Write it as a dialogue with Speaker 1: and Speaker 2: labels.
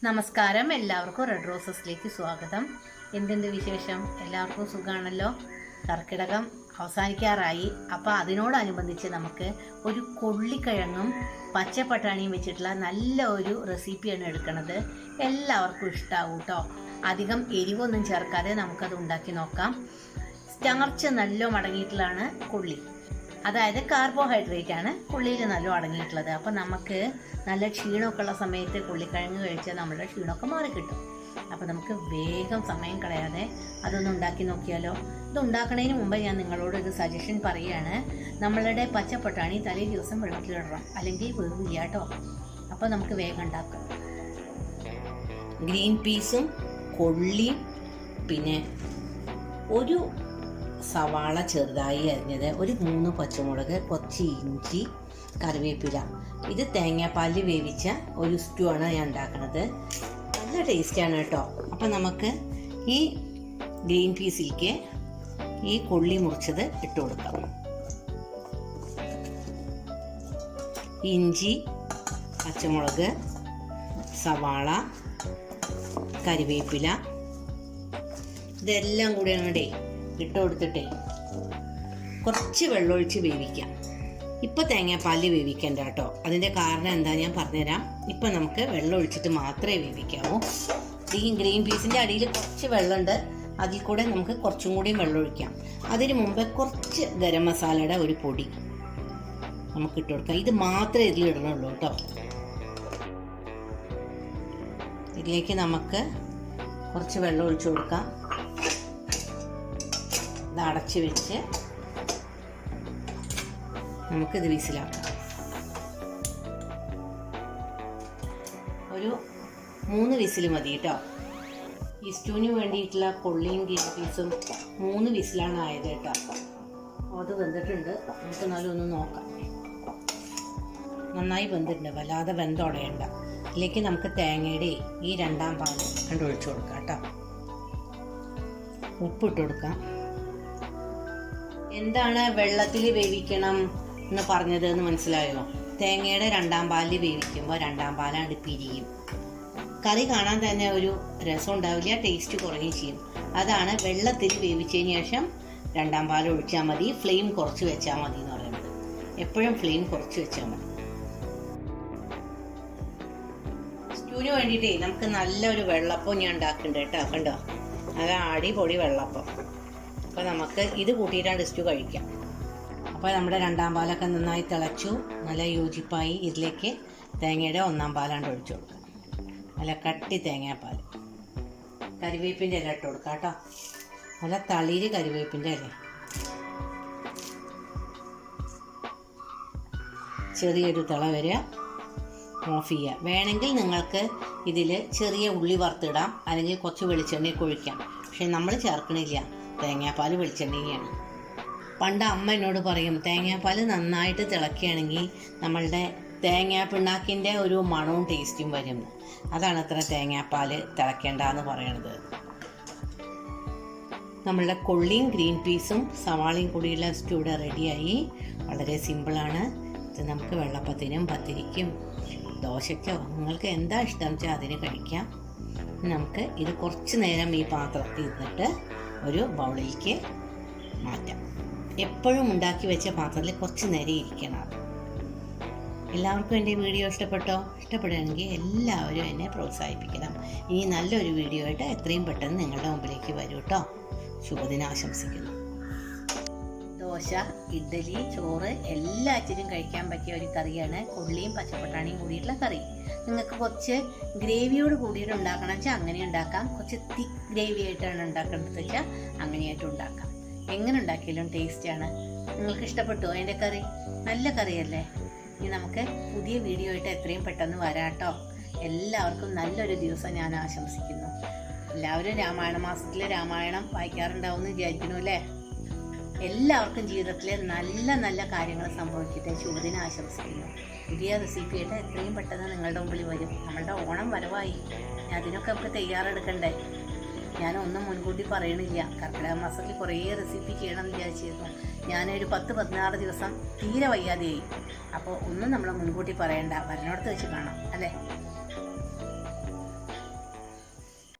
Speaker 1: നമസ്കാരം, എല്ലാവർക്കും റെഡ് റോസസിലേക്ക് സ്വാഗതം. എന്തുണ്ട് വിശേഷം? എല്ലാവർക്കും സുഖമാണല്ലോ. കർക്കിടകം അവസാനിക്കാറായി. അപ്പോൾ അതിനോടനുബന്ധിച്ച് നമുക്ക് ഒരു കൊള്ളിക്കിഴങ്ങും പച്ചപ്പട്ടാണിയും വെച്ചിട്ടുള്ള നല്ല ഒരു റെസിപ്പിയാണ് എടുക്കുന്നത്. എല്ലാവർക്കും ഇഷ്ടമാവും കേട്ടോ. അധികം എരിവൊന്നും ചേർക്കാതെ നമുക്കത് ഉണ്ടാക്കി നോക്കാം. സ്റ്റാർച്ച് നല്ല അടങ്ങിയിട്ടുള്ളതാണ് കൊള്ളി, അതായത് കാർബോഹൈഡ്രേറ്റ് ആണ് കൊള്ളിയിൽ നല്ല അടങ്ങിയിട്ടുള്ളത്. അപ്പം നമുക്ക് നല്ല ക്ഷീണമൊക്കെ ഉള്ള സമയത്ത് കൊള്ളിക്കിഴങ്ങ് കഴിച്ചാൽ നമ്മുടെ ക്ഷീണമൊക്കെ മാറിക്കിട്ടും. അപ്പോൾ നമുക്ക് വേഗം സമയം കളയാതെ അതൊന്ന് ഉണ്ടാക്കി നോക്കിയാലോ. ഇത് ഉണ്ടാക്കുന്നതിന് മുമ്പ് ഞാൻ നിങ്ങളോട് ഒരു സജഷൻ പറയുകയാണ്. നമ്മളുടെ പച്ചപ്പട്ടാണി തലേ ദിവസം വെള്ളത്തിലിടണം, അല്ലെങ്കിൽ വേവില്ല കേട്ടോ. അപ്പോൾ നമുക്ക് വേഗം ഉണ്ടാക്കാം. ഗ്രീൻ പീസും കൊള്ളിയും പിന്നെ ഒരു സവാള ചെറുതായി അരിഞ്ഞത്, ഒരു 3 പച്ചമുളക്, കുറച്ച് ഇഞ്ചി, കറിവേപ്പില. ഇത് തേങ്ങാപ്പാലിൽ വേവിച്ച ഒരു സ്റ്റൂ ആണ് ഞാൻ ഉണ്ടാക്കുന്നത്. നല്ല ടേസ്റ്റാണ് കേട്ടോ. അപ്പം നമുക്ക് ഈ ഗ്രീൻ പീസിലേക്ക് ഈ കൊള്ളി മുറിച്ചത് ഇട്ട് കൊടുക്കാം. ഇഞ്ചി, പച്ചമുളക്, സവാള, കറിവേപ്പില ഇതെല്ലാം കൂടി അങ്ങോട്ടേ ഇട്ട് കൊടുത്തിട്ടേ കുറച്ച് വെള്ളമൊഴിച്ച് വേവിക്കാം. ഇപ്പം തേങ്ങാപ്പാലിൽ വേവിക്കണ്ട കേട്ടോ. അതിൻ്റെ കാരണം എന്താ ഞാൻ പറഞ്ഞുതരാം. ഇപ്പം നമുക്ക് വെള്ളം ഒഴിച്ചിട്ട് മാത്രമേ വേവിക്കാവൂ. ഈ ഗ്രീൻ പീസിൻ്റെ അടിയിൽ കുറച്ച് വെള്ളമുണ്ട്, അതിൽ കൂടെ നമുക്ക് കുറച്ചും കൂടിയും വെള്ളം ഒഴിക്കാം. അതിന് മുമ്പ് കുറച്ച് ഗരം മസാലയുടെ ഒരു പൊടി നമുക്ക് ഇട്ട് കൊടുക്കാം. ഇത് മാത്രമേ ഇതിൽ ഇടണുള്ളൂ കേട്ടോ. ഇതിലേക്ക് നമുക്ക് കുറച്ച് വെള്ളം ഒഴിച്ചു കൊടുക്കാം. ഇത് അടച്ച് വെച്ച് നമുക്കിത് വിസിലാക്കാം. ഒരു 3 വിസിൽ മതി കേട്ടോ. ഈ സ്റ്റൂവിന് വേണ്ടിയിട്ടുള്ള കൊള്ളിയും ഗ്രീൻ പീസും 3 വിസിലാണ് ആയത് കേട്ടോ. അത് വെന്തിട്ടുണ്ട്. നമുക്ക് എന്നാലും ഒന്ന് നോക്കാം. നന്നായി വെന്തിട്ടുണ്ട്, വല്ലാതെ വെന്തുടയണ്ട. ഇതിലേക്ക് നമുക്ക് തേങ്ങയുടെ ഈ 2ാം പാൽ ഒഴിച്ചു കൊടുക്കാം കേട്ടോ. ഉപ്പിട്ട് കൊടുക്കാം. എന്താണ് വെള്ളത്തിൽ വേവിക്കണം എന്ന് പറഞ്ഞത് എന്ന് മനസ്സിലായോ? തേങ്ങയുടെ 2ാം പാലിൽ വേവിക്കുമ്പോൾ 2ാം പാലാണ്ട് പിരിയും. കറി കാണാൻ തന്നെ ഒരു രസം ഉണ്ടാവില്ല, ടേസ്റ്റ് കുറയുകയും ചെയ്യും. അതാണ് വെള്ളത്തിൽ വേവിച്ചതിന് ശേഷം 2ാം പാൽ ഒഴിച്ചാൽ മതി. ഫ്ലെയിം കുറച്ച് വെച്ചാൽ മതി എന്ന് പറയുന്നത്. എപ്പോഴും ഫ്ലെയിം കുറച്ച് വെച്ചാൽ മതി. സ്റ്റൂവിന് വേണ്ടിയിട്ടേ നമുക്ക് നല്ലൊരു വെള്ളപ്പം ഞാൻ ഉണ്ടാക്കുന്നുണ്ട് കേട്ടോ. കണ്ടോ, നല്ല അടിപൊളി വെള്ളപ്പം. അപ്പോൾ നമുക്ക് ഇത് കൂട്ടിയിട്ടാണ് സ്റ്റൂ കഴിക്കാം. അപ്പോൾ നമ്മുടെ 2ാം പാലൊക്കെ നന്നായി തിളച്ചു, നല്ല യോജിപ്പായി. ഇതിലേക്ക് തേങ്ങയുടെ 1ാം പാലാണ്ട് ഒഴിച്ചു കൊടുക്കാം. നല്ല കട്ടി തേങ്ങാപ്പാൽ. കരിവേപ്പിൻ്റെ ഇല ഇട്ട് കൊടുക്കാം കേട്ടോ. നല്ല തളിര് കരിവേപ്പിൻ്റെ ഇല. ചെറിയൊരു തിള വരിക, ഓഫ് ചെയ്യുക. വേണമെങ്കിൽ നിങ്ങൾക്ക് ഇതിൽ ചെറിയ ഉള്ളി വറുത്തിടാം, അല്ലെങ്കിൽ കുറച്ച് വെളിച്ചെണ്ണയൊക്കെ ഒഴിക്കാം. പക്ഷെ നമ്മൾ ചേർക്കണില്ല, തേങ്ങാപ്പാൽ വെളിച്ചെണ്ണയാണ്. പണ്ട് അമ്മ എന്നോട് പറയും, തേങ്ങാപ്പാൽ നന്നായിട്ട് തിളക്കുകയാണെങ്കിൽ നമ്മളുടെ തേങ്ങാപ്പിണ്ണാക്കിൻ്റെ ഒരു മണവും ടേസ്റ്റും വരും. അതാണ് അത്ര തേങ്ങാപ്പാൽ തിളക്കേണ്ടെന്ന് പറയണത്. നമ്മളുടെ കൊള്ളിയും ഗ്രീൻ പീസും സവാളയും കൂടിയുള്ള സ്റ്റൂടെ റെഡിയായി. വളരെ സിമ്പിളാണ്. ഇത് നമുക്ക് വെള്ളപ്പത്തിനും പത്തിരിക്കും ദോശയ്ക്കോ നിങ്ങൾക്ക് എന്താ ഇഷ്ടം വെച്ചാൽ അതിന് കഴിക്കാം. നമുക്ക് ഇത് കുറച്ച് നേരം ഈ പാത്രത്തിൽ ഇരുന്നിട്ട് ഒരു ബൗളിലേക്ക് മാറ്റാം. എപ്പോഴും ഉണ്ടാക്കി വെച്ച പാത്രത്തിൽ കുറച്ച് നേരം ഇരിക്കണം. എല്ലാവർക്കും എൻ്റെ വീഡിയോ ഇഷ്ടപ്പെട്ടോ? ഇഷ്ടപ്പെടുകയാണെങ്കിൽ എല്ലാവരും എന്നെ പ്രോത്സാഹിപ്പിക്കണം. ഇനി നല്ലൊരു വീഡിയോ ആയിട്ട് എത്രയും പെട്ടെന്ന് നിങ്ങളുടെ മുമ്പിലേക്ക് വരൂ കേട്ടോ. ശുഭദിനം ആശംസിക്കുന്നു. ദോശ, ഇഡ്ഡലി, ചോറ് എല്ലാറ്റിനും കഴിക്കാൻ പറ്റിയ ഒരു കറിയാണ് കൊള്ളിയും പച്ചപ്പട്ടാണിയും കൂടിയിട്ടുള്ള കറി. നിങ്ങൾക്ക് കുറച്ച് ഗ്രേവിയോട് കൂടിയിട്ട് ഉണ്ടാക്കണം വെച്ചാൽ അങ്ങനെ ഉണ്ടാക്കാം. കുറച്ച് തിക്ക് ഗ്രേവി ആയിട്ടാണ് ഉണ്ടാക്കുന്നത് വെച്ചാൽ അങ്ങനെയായിട്ട് ഉണ്ടാക്കാം. എങ്ങനെ ഉണ്ടാക്കിയാലും ടേസ്റ്റാണ്. നിങ്ങൾക്ക് ഇഷ്ടപ്പെട്ടോ അതിൻ്റെ കറി? നല്ല കറിയല്ലേ? ഇനി നമുക്ക് പുതിയ വീഡിയോ ആയിട്ട് എത്രയും പെട്ടെന്ന് വരാട്ടോ. എല്ലാവർക്കും നല്ലൊരു ദിവസം ഞാൻ ആശംസിക്കുന്നു. എല്ലാവരും രാമായണ മാസത്തിൽ രാമായണം വായിക്കാറുണ്ടാവുമെന്ന് വിചാരിക്കുന്നു അല്ലേ? എല്ലാവർക്കും ജീവിതത്തിൽ നല്ല നല്ല കാര്യങ്ങൾ സംഭവിക്കട്ടെ. ശുഭദിനം ആശംസിക്കുന്നു. പുതിയ റെസിപ്പി ആയിട്ട് എത്രയും പെട്ടെന്ന് നിങ്ങളുടെ മുമ്പിൽ വരും. നമ്മളുടെ ഓണം വരവായി. അതിനൊക്കെ നമുക്ക് തയ്യാറെടുക്കണ്ടേ? ഞാനൊന്നും മുൻകൂട്ടി പറയണില്ല. കർക്കിടക മാസത്തിൽ കുറേ റെസിപ്പി ചെയ്യണമെന്ന് വിചാരിച്ചിരുന്നു. ഞാനൊരു 10-16 ദിവസം തീരെ വയ്യാതെയായി. അപ്പോൾ ഒന്നും നമ്മൾ മുൻകൂട്ടി പറയണ്ട, വരണോടത്ത് വെച്ച് കാണാം അല്ലേ?